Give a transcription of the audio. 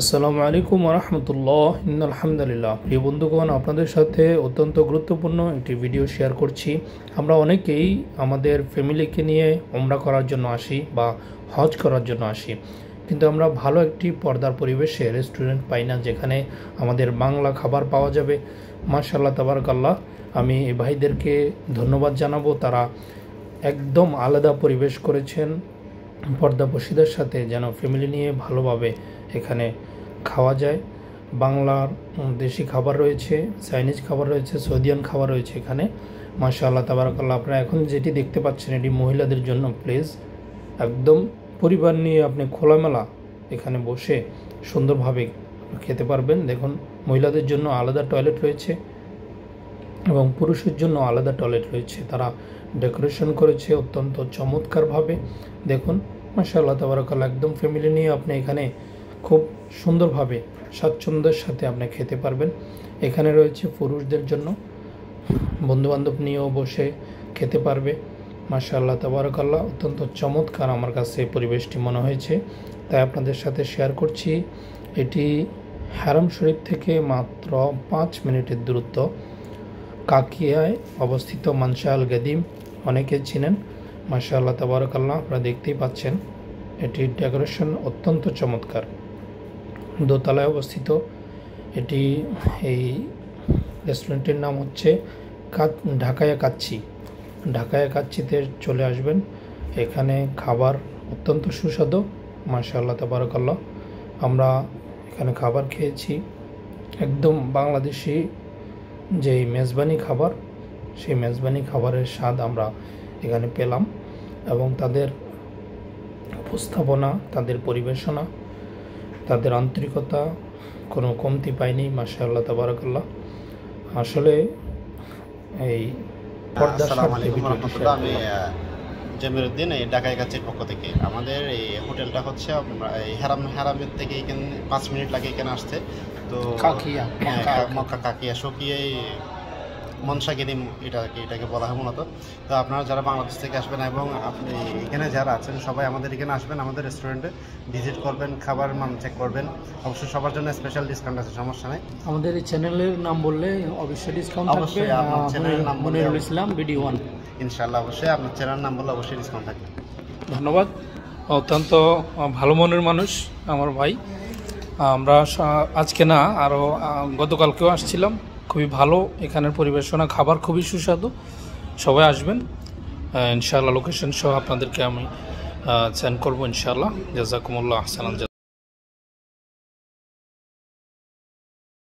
আসসালামু আলাইকুম রাহমাতুল্লাহ আলহামদুলিল্লাহ। প্রিয় বন্ধুগণ, আপনাদের সাথে অত্যন্ত গুরুত্বপূর্ণ একটি ভিডিও শেয়ার করছি। আমরা অনেকেই আমাদের ফ্যামিলিকে নিয়ে উমরা করার জন্য আসি বা হজ করার জন্য আসি, কিন্তু আমরা ভালো একটি পর্দার পরিবেশে রেস্টুরেন্ট পাই না যেখানে আমাদের বাংলা খাবার পাওয়া যাবে। মাশাআল্লাহ তাবারাকাল্লাহ, আমি এই ভাইদেরকে ধন্যবাদ জানাবো। তারা একদম আলাদা পরিবেশ করেছেন পর্দাপশীদের সাথে, যেন ফ্যামিলি নিয়ে ভালোভাবে এখানে খাওয়া যায়। বাংলার দেশি খাবার রয়েছে, চাইনিজ খাবার রয়েছে, সৌদিয়ান খাবার রয়েছে এখানে। মাশাআল্লাহ তাবারাকাল্লাহ, আপনারা এখন যেটি দেখতে পাচ্ছেন এটি মহিলাদের জন্য প্লেস। একদম পরিবার নিয়ে আপনি খোলামেলা এখানে বসে সুন্দরভাবে খেতে পারবেন। দেখুন, মহিলাদের জন্য আলাদা টয়লেট রয়েছে এবং পুরুষের জন্য আলাদা টয়লেট রয়েছে। তারা ডেকোরেশন করেছে অত্যন্ত চমৎকারভাবে। দেখুন মাশাআল্লাহ তাবারাকাল্লাহ, একদম ফ্যামিলি নিয়ে আপনি এখানে খুব সুন্দরভাবে স্বাচ্ছন্দ্যের সাথে আপনি খেতে পারবেন। এখানে রয়েছে পুরুষদের জন্য, বন্ধুবান্ধব নিয়েও বসে খেতে পারবে। মাশাআল্লাহ তাবারাকাল্লাহ, অত্যন্ত চমৎকার আমার কাছে পরিবেশটি মনে হয়েছে, তাই আপনাদের সাথে শেয়ার করছি। এটি হারাম শরীফ থেকে মাত্র 5 মিনিটের দূরত্ব, কাকিয়ায় অবস্থিত মানশা আল গাদিম, অনেকে চিনেন। মাশাআল্লাহ তাবারাকাল্লাহ, আপনারা দেখতেই পাচ্ছেন এটির ডেকোরেশন অত্যন্ত চমৎকার। দোতলায় অবস্থিত এটি। এই রেস্টুরেন্টের নাম হচ্ছে ঢাকায়া কাচ্চি। ঢাকায়া কাচ্চিতে চলে আসবেন, এখানে খাবার অত্যন্ত সুস্বাদু। মাশাআল্লাহ তাবারাকাল্লাহ, আমরা এখানে খাবার খেয়েছি একদম বাংলাদেশি যেই মেজবানি খাবার, সেই মেজবানি খাবারের স্বাদ আমরা এখানে পেলাম। এবং তাদের উপস্থাপনা, তাদের পরিবেশনা, তাদের আন্তরিকতা কোনো কমতি পায়নি। মাশাআল্লাহ তাবারাকাল্লাহ, আসলে এই আমি জমিরুদ্দিন, এই ঢাকায় কাছের পক্ষ থেকে। আমাদের এই হোটেলটা হচ্ছে হারামের থেকে এখানে 5 মিনিট লাগে এখানে আসতে। তো মক্কা কাকিয়া সকিয়ে মনসা গেদিম এটাকে বলা হয় মূলত। তো আপনারা যারা বাংলাদেশ থেকে আসবেন এবং আপনি এখানে যারা আছেন সবাই আমাদের এখানে আসবেন, আমাদের রেস্টুরেন্টে ভিজিট করবেন, খাবার মান চেক করবেন। অবশ্যই সবার জন্য স্পেশাল ডিসকাউন্ট আছে, সমস্যা নেই। আমাদের এই চ্যানেলের নাম বললে অবশ্যই ডিসকাউন্ট থাকবে। অবশ্যই আপনার চ্যানেলের নাম বললে মনিরুল ইসলাম ভিডিও 1, ইনশাআল্লাহ অবশ্যই আপনার চ্যানেলের নাম বললে অবশ্যই ডিসকাউন্ট থাকবে। ধন্যবাদ। অত্যন্ত ভালো মনের মানুষ আমার ভাই। আমরা আজকে না, আরও গতকালকেও আসছিলাম। খুবই ভালো এখানের পরিবেশনা, খাবার খুবই সুস্বাদু। সবাই আসবেন ইনশাআল্লাহ। লোকেশন সহ আপনাদেরকে আমি সেন্ড করবো ইনশাআল্লাহ। জাযাকুমুল্লাহ আহসানাল।